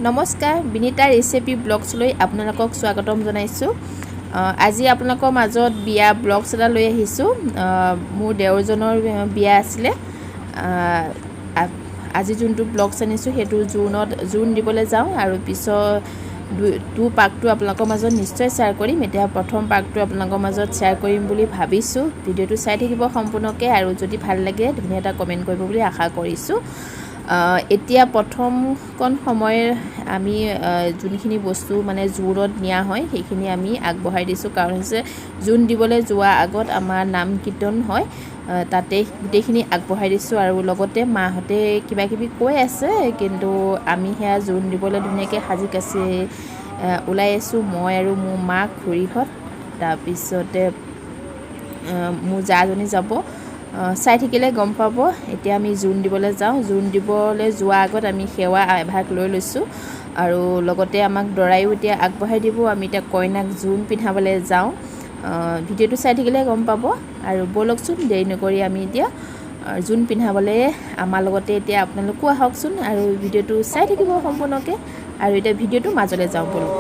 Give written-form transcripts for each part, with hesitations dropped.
নমস্কাৰ বিনীতা ৰেচিপি ব্লগছলৈ আপোনালোকক স্বাগতম জনাইছোঁ। আজি আপোনালোকৰ মাজত বিয়া ব্লগছ এটা লৈ আহিছোঁ। মোৰ দেওৰজনৰ বিয়া আছিলে। আজি যোনটো ব্লগছ আনিছোঁ সেইটো জোৰোণ দিবলৈ যাওঁ আৰু পিছত পাৰ্টটো আপোনালোকৰ মাজত নিশ্চয় শ্বেয়াৰ কৰিম। এতিয়া প্ৰথম পাৰ্টটো আপোনালোকৰ মাজত শ্বেয়াৰ কৰিম বুলি ভাবিছোঁ। ভিডিঅ'টো চাই থাকিব সম্পূৰ্ণকৈ আৰু যদি ভাল লাগে ধুনীয়া এটা কমেণ্ট কৰিব বুলি আশা কৰিছোঁ। এতিয়া প্ৰথমকণ সময় আমি যোনখিনি বস্তু মানে জোৰোণত নিয়া হয় সেইখিনি আমি আগবঢ়াই দিছোঁ। কাৰণ হৈছে জোৰোণ দিবলৈ যোৱা আগত আমাৰ নাম কীৰ্তন হয়, তাতে গোটেইখিনি আগবঢ়াই দিছোঁ আৰু লগতে মাহঁতে কিবাকিবি কৈ আছে, কিন্তু আমি সেয়া জোৰোণ দিবলৈ ধুনীয়াকৈ সাজি কাচি ওলাই আছোঁ। মই আৰু মোৰ মা খুৰীহঁত, তাৰপিছতে মোৰ জাজনী যাব। চাই থাকিলে গম পাব। এতিয়া আমি জোৰোণ দিবলৈ যাওঁ। জোৰোণ দিবলৈ যোৱাৰ আগত আমি সেৱা এভাগ লৈ লৈছোঁ আৰু লগতে আমাক দৰায়ো এতিয়া আগবঢ়াই দিব। আমি এতিয়া কইনাক জোৰোণ পিন্ধাবলৈ যাওঁ। ভিডিঅ'টো চাই থাকিলে গম পাব আৰু ব'লকচোন দেৰি নকৰি আমি এতিয়া জোৰোণ পিন্ধাবলৈ আমাৰ লগতে এতিয়া আপোনালোকো আহকচোন আৰু ভিডিঅ'টো চাই থাকিব সম্পূৰ্ণকৈ। আৰু এতিয়া ভিডিঅ'টো মাজলৈ যাওঁ ব'লক।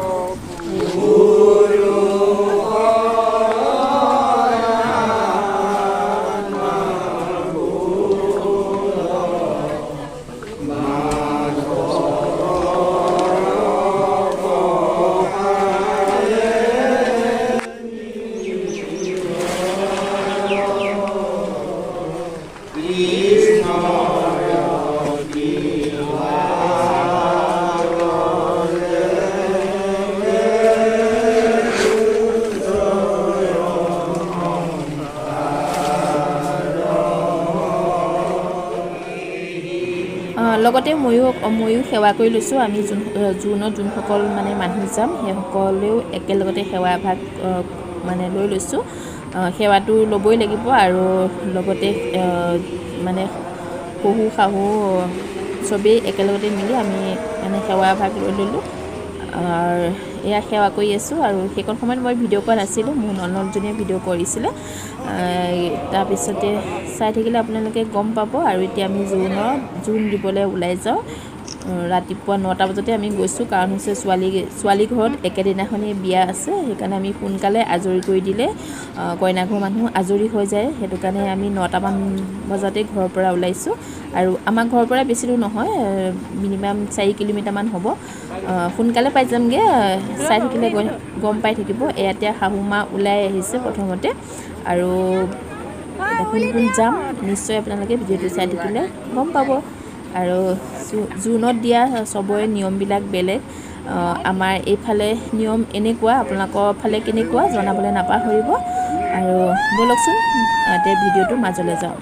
লগতে ময়ো সেৱা কৰি লৈছোঁ। আমি জোৰোণত যোনসকল মানে মানুহ যাম সেইসকলেও একেলগতে সেৱা এভাগ মানে লৈ লৈছোঁ। সেৱাটো ল'বই লাগিব আৰু লগতে মানে শহু শাহু চবেই একেলগতে মিলি আমি মানে সেৱা এভাগ লৈ ল'লোঁ। এয়া সেৱা কৰি আছোঁ আৰু সেইকণ সময়ত মই ভিডিঅ' কৰা নাছিলোঁ, মোৰ ননদজনীয়ে ভিডিঅ' কৰিছিলে। তাৰপিছতে চাই থাকিলে আপোনালোকে গম পাব। আৰু এতিয়া আমি জোৰোণ দিবলৈ ওলাই যাওঁ। ৰাতিপুৱা 9টা বজাতে আমি গৈছোঁ, কাৰণ হৈছে ছোৱালী ঘৰত একেদিনাখনেই বিয়া আছে। সেইকাৰণে আমি সোনকালে আজৰি কৰি দিলে কইনাঘৰ মানুহ আজৰি হৈ যায়। সেইটো কাৰণে আমি 9টামান বজাতে ঘৰৰ পৰা ওলাইছোঁ। আৰু আমাৰ ঘৰৰ পৰা বেছি দূৰ নহয়, মিনিমাম 4 কিলোমিটাৰমান হ'ব। সোনকালে পাই যামগৈ। চাই থাকিলে গম পাই থাকিব। এতিয়া শাহু মা ওলাই আহিছে প্ৰথমতে আৰু কোন কোন যাম নিশ্চয় আপোনালোকে ভিডিঅ'টো চাই থাকিলে গম পাব। আৰু জোৰোণত দিয়া চবৰে নিয়মবিলাক বেলেগ। আমাৰ এইফালে নিয়ম এনেকুৱা, আপোনালোকৰ ফালে কেনেকুৱা জনাবলৈ নাপাহৰিব। আৰু ব'লকচোন এতিয়া ভিডিঅ'টো মাজলৈ যাওঁ।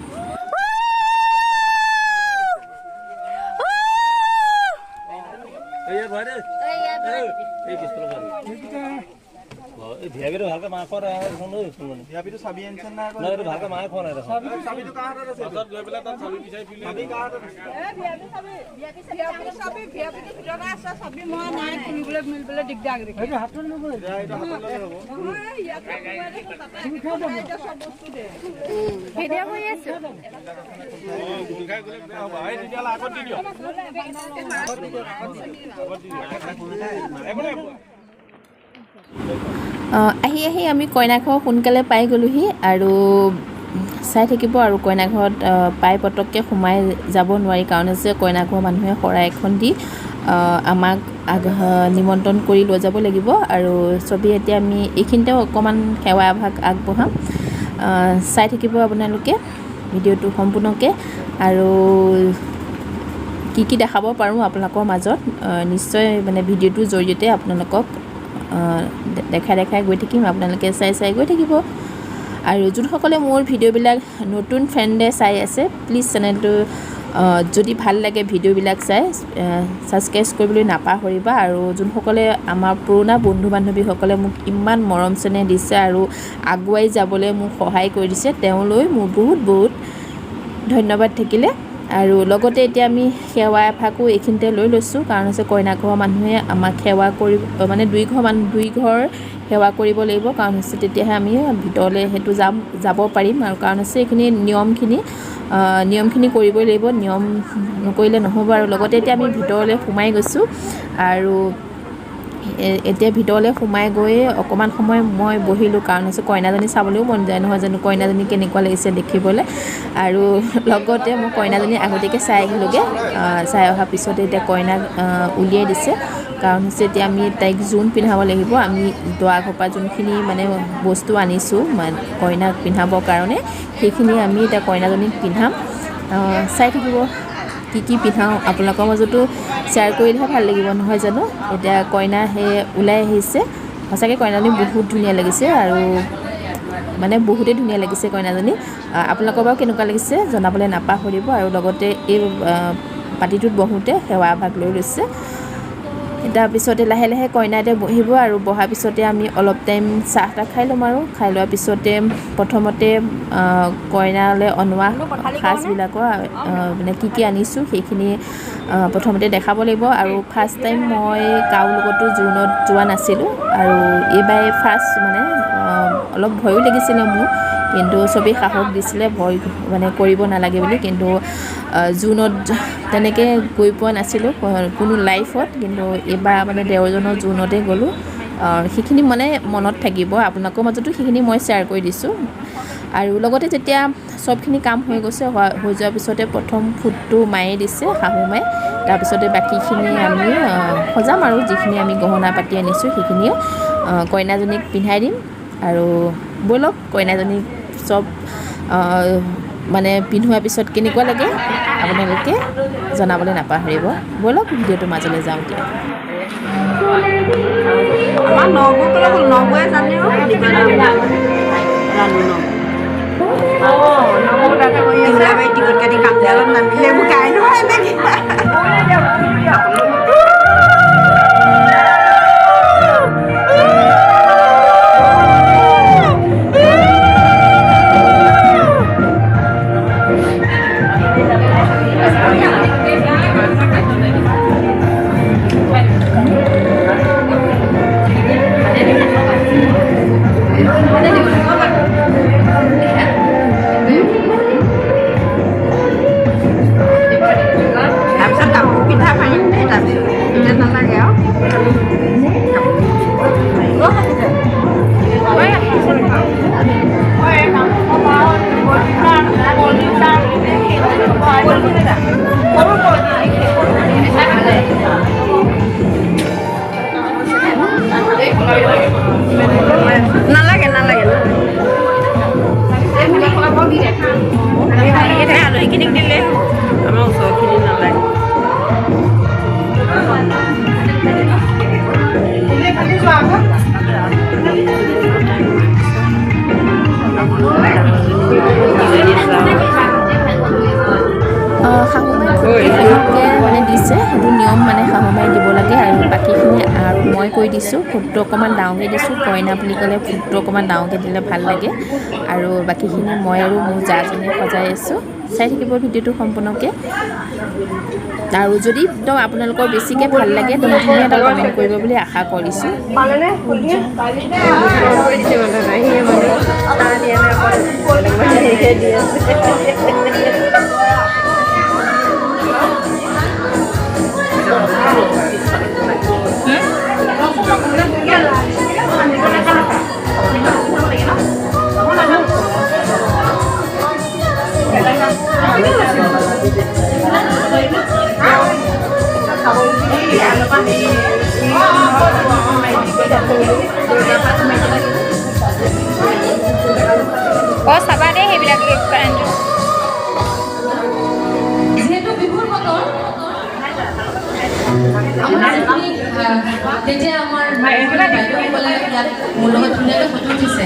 ভিয়াবিটো ভালকে মাৰ খোৱা ভিয়াবিটো চাবি আনিছে না এইটো ভালকে মাৰ খোৱা নাই চাবিটো কাৰ হাতত আছে হাতত গৈ পেলাই তাত চাবি বিচাৰি ফিলি চাবি কাৰ হাতত আছে ভিয়াবিটো চাবি ভিয়াবিটো ভিতৰত আছে চাবি মই নাই খুলিবলৈ মিলবলৈ দিগদাৰ দেখি এইটো হাতত ল'ব এইটো হাতত ল'লে হ'ব নহয় ইয়াত তুমি খাই দাও এটা সব বস্তু দে ভিডিঅ' কৰি আছো গুটি খাই গলে বেয়া হ'ব এই তেতিয়া আগত দি দিও আহি আমি কইনাঘৰ সোনকালে পাই গ'লোহি আৰু চাই থাকিব। আৰু কইনাঘৰত পাই পটককৈ সোমাই যাব নোৱাৰি, কাৰণ হৈছে কইনাঘৰ মানুহে শৰাই এখন দি আমাক নিমন্ত্ৰণ কৰি লৈ যাব লাগিব। আৰু চবেই এতিয়া আমি এইখিনিতেও অকণমান সেৱা এভাগ আগবঢ়াম। চাই থাকিব আপোনালোকে ভিডিঅ'টো সম্পূৰ্ণকৈ। আৰু কি দেখাব পাৰোঁ আপোনালোকৰ মাজত নিশ্চয় মানে ভিডিঅ'টোৰ জৰিয়তে আপোনালোকক দেখাই গৈ থাকিম। আপোনালোকে চাই গৈ থাকিব। আৰু যোনসকলে মোৰ ভিডিঅ'বিলাক নতুন ফ্ৰেণ্ডে চাই আছে, প্লিজ চেনেলটো যদি ভাল লাগে ভিডিঅ'বিলাক চাই ছাবস্ক্ৰাইব কৰিবলৈ নাপাহৰিবা। আৰু যোনসকলে আমাৰ পুৰণা বন্ধু বান্ধৱীসকলে মোক ইমান মৰম চেনেহ দিছে আৰু আগুৱাই যাবলৈ মোক সহায় কৰি দিছে, তেওঁলৈ মোৰ বহুত ধন্যবাদ থাকিলে। আৰু লগতে এতিয়া আমি সেৱা এভাগো এইখিনিতে লৈ লৈছোঁ কাৰণ হৈছে কইনা ঘৰৰ মানুহে আমাক সেৱা কৰি মানে দুই ঘৰ সেৱা কৰিব লাগিব কাৰণ হৈছে তেতিয়াহে আমি ভিতৰলৈ সেইটো যাব পাৰিম আৰু কাৰণ হৈছে এইখিনি নিয়মখিনি কৰিবই লাগিব নিয়ম নকৰিলে নহ'ব আৰু লগতে এতিয়া আমি ভিতৰলৈ সোমাই গৈছোঁ আৰু এতিয়া ভিতৰলৈ সোমাই গৈ অকণমান সময় মই বহিলোঁ কাৰণ হৈছে কইনাজনী চাবলৈও মন যায় নহয় জানো কইনাজনী কেনেকুৱা লাগিছে দেখিবলৈ আৰু লগতে মই কইনাজনী আগতীয়াকৈ চাই আহিলোঁগৈ চাই অহাৰ পিছতে এতিয়া কইনাক উলিয়াই দিছে কাৰণ হৈছে এতিয়া আমি তাইক জোৰোণ পিন্ধাব লাগিব আমি দৰা ঘৰৰ পৰা যোনখিনি মানে বস্তু আনিছোঁ কইনাক পিন্ধাবৰ কাৰণে সেইখিনি আমি এতিয়া কইনাজনীক পিন্ধাম চাই থাকিব কি পিন্ধাওঁ আপোনালোকৰ মাজতো শ্বেয়াৰ কৰিলেহে ভাল লাগিব নহয় জানো এতিয়া কইনা ওলাই আহিছে সঁচাকৈ কইনাজনী বহুত ধুনীয়া লাগিছে আৰু মানে বহুতেই ধুনীয়া লাগিছে কইনাজনী আপোনালোকৰ বাৰু কেনেকুৱা লাগিছে জনাবলৈ নাপাহৰিব আৰু লগতে এই পাৰ্টিটোত বহোঁতে সেৱা এভাগ লৈ লৈছে তাৰপিছতে লাহে লাহে কইনা এতিয়া বহিব আৰু বহাৰ পিছতে আমি অলপ টাইম চাহ তাহ খাই ল'ম আৰু খাই লোৱাৰ পিছতে প্ৰথমতে কইনালৈ অনোৱা সাজবিলাকৰ মানে কি আনিছোঁ সেইখিনি প্ৰথমতে দেখাব লাগিব আৰু ফাৰ্ষ্ট টাইম মই কাৰো লগতো জোৰোণত যোৱা নাছিলোঁ আৰু এইবাৰ ফাৰ্ষ্ট মানে অলপ ভয়ো লাগিছিলে মোৰ কিন্তু চবেই সাহস দিছিলে ভয় মানে কৰিব নালাগে বুলি কিন্তু জোৰোণত তেনেকৈ গৈ পোৱা নাছিলোঁ কোনো লাইফত কিন্তু এইবাৰ মানে দেওৰজনৰ জোৰোণতে গ'লোঁ সেইখিনি মানে মনত থাকিব আপোনালোকৰ মাজতো সেইখিনি মই শ্বেয়াৰ কৰি দিছোঁ আৰু লগতে যেতিয়া চবখিনি কাম হৈ গৈছে হৈ যোৱাৰ পিছতে প্ৰথম ফুটটো মায়ে দিছে শাহু মায়ে তাৰপিছতে বাকীখিনি আমি সজাম আৰু যিখিনি আমি গহনা পাতি আনিছোঁ সেইখিনিও কইনাজনীক পিন্ধাই দিম আৰু ব'লক কইনাজনীক চব মানে পিন্ধোৱাৰ পিছত কেনেকুৱা লাগে আপোনালোকে জনাবলৈ নাপাহৰিব ব'লক ভিডিঅ'টোৰ মাজলৈ যাওঁ এতিয়া আমাৰ নবৌৱে জানে টিকট কাটি কাম দিয়ালত নামিলে মোক গাই নহয় নালাগে আলহীখিনিক দিলে আমাৰ ওচৰখিনি নালাগে শাহুমাই মানে দিছে সেইটো নিয়ম মানে শাহুমাই দিব লাগে আৰু বাকীখিনি আৰু মই কৈ দিছোঁ ফুটটো অকণমান ডাঙৰকৈ দিছোঁ কইনা বুলি ক'লে ফুটটো অকণমান ডাঙৰকৈ দিলে ভাল লাগে আৰু বাকীখিনি মই আৰু মোৰ জাজনীয়ে সজাই আছোঁ চাই থাকিব ভিডিঅ'টো সম্পূৰ্ণকৈ আৰু যদি একদম আপোনালোকৰ বেছিকৈ ভাল লাগে ধুনীয়া এটা কমেণ্ট কৰিব বুলি আশা কৰিছোঁ চাবা দেই সেইবিলাক যিহেতু বিহুৰ বতৰ তেতিয়া আমাৰ বাইদেউসকলে ইয়াত মোৰ লগত ধুনীয়াকৈ ফটো উঠিছে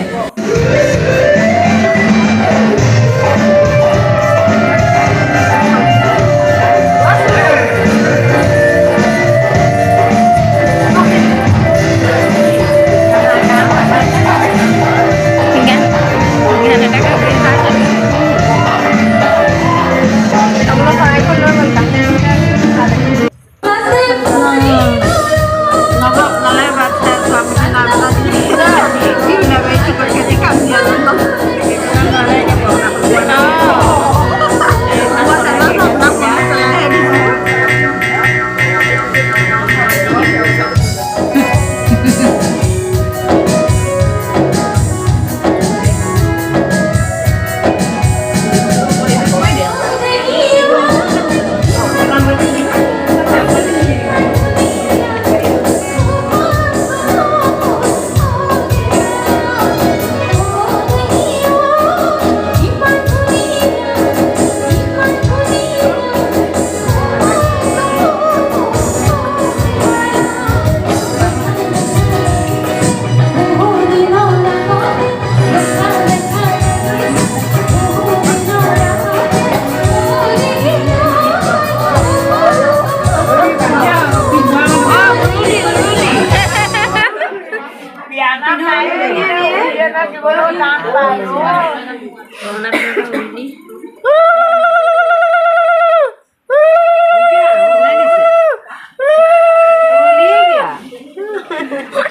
Vamos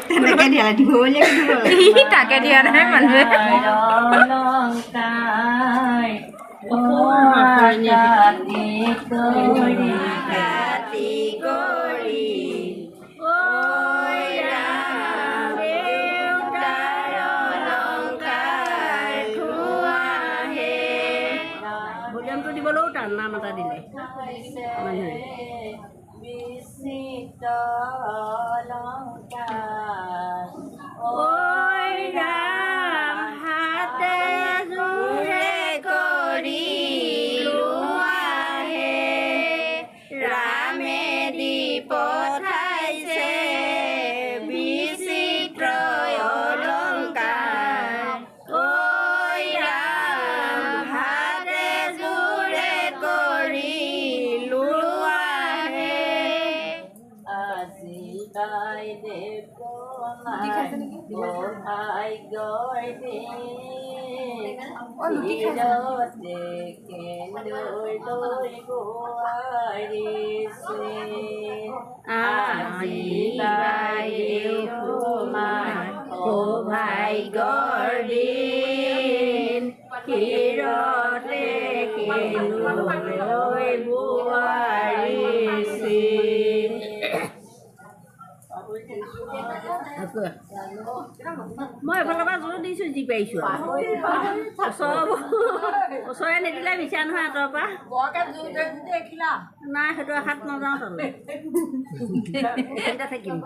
তেনেকে দিয়া দিব তাকে দিয়া নাই মানুহে ভলিউমটো দিবলৈও টান নাম এটা দিলে মানুহে ঐ ৰাম হাতে জোৰে কৰি লোৱাহে ৰামে দি পঠাইছে বিচিত্ৰ অলংকাৰ ঐ ৰাম হাতে জোৰে কৰি লোৱাহে ভাগ্যৰ দিন ক্ষীৰতে কেলৈ বোৱাৰিছে মই এফালৰ পৰা জোৰ দিছোঁ যি পাৰিছোঁ ওচৰে নিদিলে বিচাৰ নহয় আঁতৰৰ পৰা নাই সেইটো আশাত নাযাওঁ তালৈ এইখিনিতে থাকিম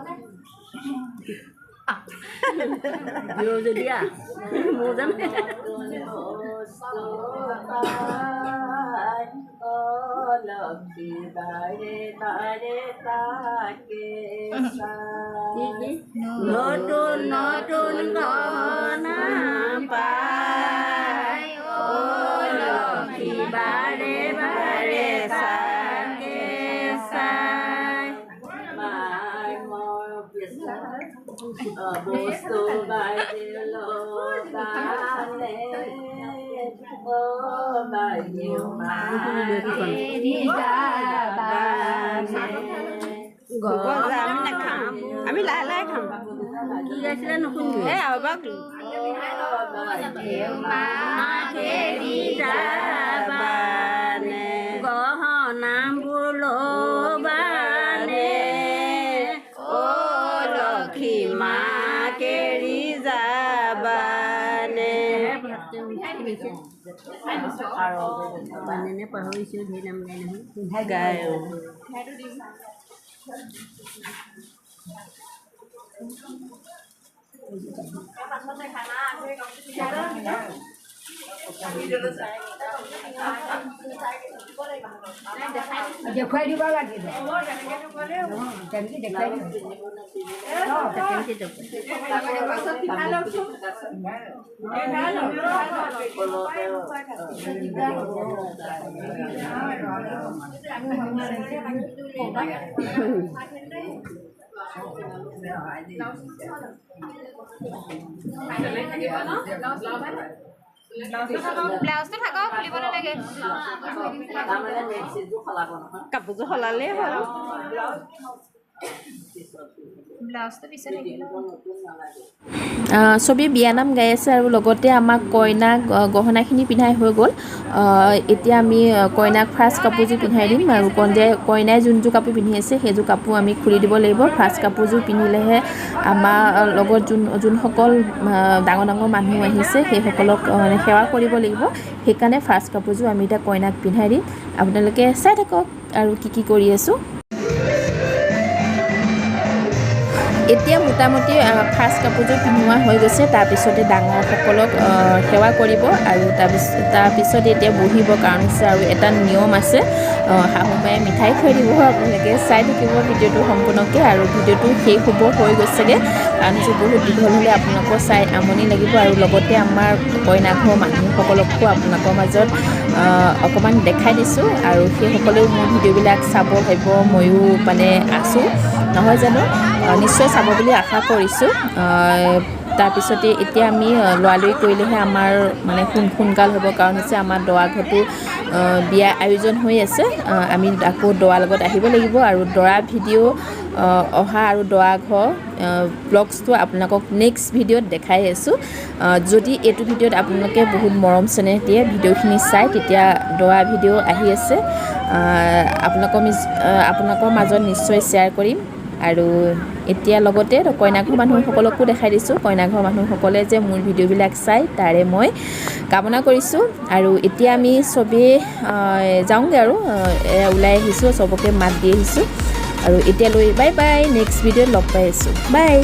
যদি মোৰ যেন নতুন নতুন গহনা পাই লক্ষী বাৰে বাৰে চাকে চাই বস্তু বাইদেউ আমি লাহে লাহে খাম কি গাইছিলে নুশুনিবি গহনা বোলবানে অ লক্ষী মা কেৰি যাবানে পাহৰিছোঁ ধেৰ নাম গাই নহয় গাই দেখুৱাই দিব লাগিব ব্লাউজটো থাকক খুলিব নালাগে কাপোৰযোৰ সলালেই হ'ল ব্লাউজটো পিছত চবেই বিয়ানাম গাই আছে আৰু লগতে আমাক কইনাক গহনাখিনি পিন্ধাই হৈ গ'ল এতিয়া আমি কইনাক ফাৰ্ষ্ট কাপোৰযোৰ পিন্ধাই দিম আৰু কইনাই যোনযোৰ কাপোৰ পিন্ধি আছে সেইযোৰ কাপোৰ আমি খুলি দিব লাগিব ফাৰ্ষ্ট কাপোৰযোৰ পিন্ধিলেহে আমাৰ লগত যোনসকল ডাঙৰ ডাঙৰ মানুহ আহিছে সেইসকলক মানে সেৱা কৰিব লাগিব সেইকাৰণে ফাৰ্ষ্ট কাপোৰযোৰ আমি এতিয়া কইনাক পিন্ধাই দিম আপোনালোকে চাই থাকক আৰু কি কৰি আছোঁ এতিয়া মোটামুটি ফাৰ্ষ্ট কাপোৰযোৰ পিন্ধোৱা হৈ গৈছে তাৰপিছতে ডাঙৰসকলক সেৱা কৰিব আৰু তাৰপিছত এতিয়া বহিব কাৰণ হৈছে আৰু এটা নিয়ম আছে শাহুমায়ে মিঠাই খুৱাই দিব আপোনালোকে চাই থাকিব ভিডিঅ'টো সম্পূৰ্ণকৈ আৰু ভিডিঅ'টো শেষ হ'ব হৈ গৈছেগৈ কাৰণ হৈছে বহুত দীঘল হ'লে আপোনালোকৰ চাই আমনি লাগিব আৰু লগতে আমাৰ কইনাঘৰৰ মানুহসকলকো আপোনালোকৰ মাজত অকণমান দেখাই দিছোঁ আৰু সেইসকলেও মোৰ ভিডিঅ'বিলাক চাব ভাবিব ময়ো মানে আছোঁ নহয় জানো নিশ্চয় চাব বুলি আশা কৰিছোঁ তাৰপিছতে এতিয়া আমি লৰালৰি কৰিলেহে আমাৰ মানে সোনকাল হ'ব কাৰণ হৈছে আমাৰ দৰা ঘৰটো বিয়া আয়োজন হৈ আছে আমি আকৌ দৰা লগত আহিব লাগিব আৰু দৰা ভিডিঅ' অহা আৰু দৰা ঘৰ ব্লগছটো আপোনালোকক নেক্সট ভিডিঅ'ত দেখাই আছোঁ যদি এইটো ভিডিঅ'ত আপোনালোকে বহুত মৰম চেনেহ দিয়ে ভিডিঅ'খিনি চাই তেতিয়া দৰা ভিডিঅ' আহি আছে আপোনালোকৰ মাজত নিশ্চয় শ্বেয়াৰ কৰিম আৰু এতিয়া লগতে কইনাঘৰ মানুহসকলকো দেখাই দিছোঁ কইনাঘৰ মানুহসকলে যে মোৰ ভিডিঅ'বিলাক চাই তাৰে মই কামনা কৰিছোঁ আৰু এতিয়া আমি চবেই যাওঁগৈ আৰু ওলাই আহিছোঁ চবকে মাত দি আহিছোঁ আৰু এতিয়ালৈ বাই বাই নেক্সট ভিডিঅ'ত লগ পাই আছোঁ বাই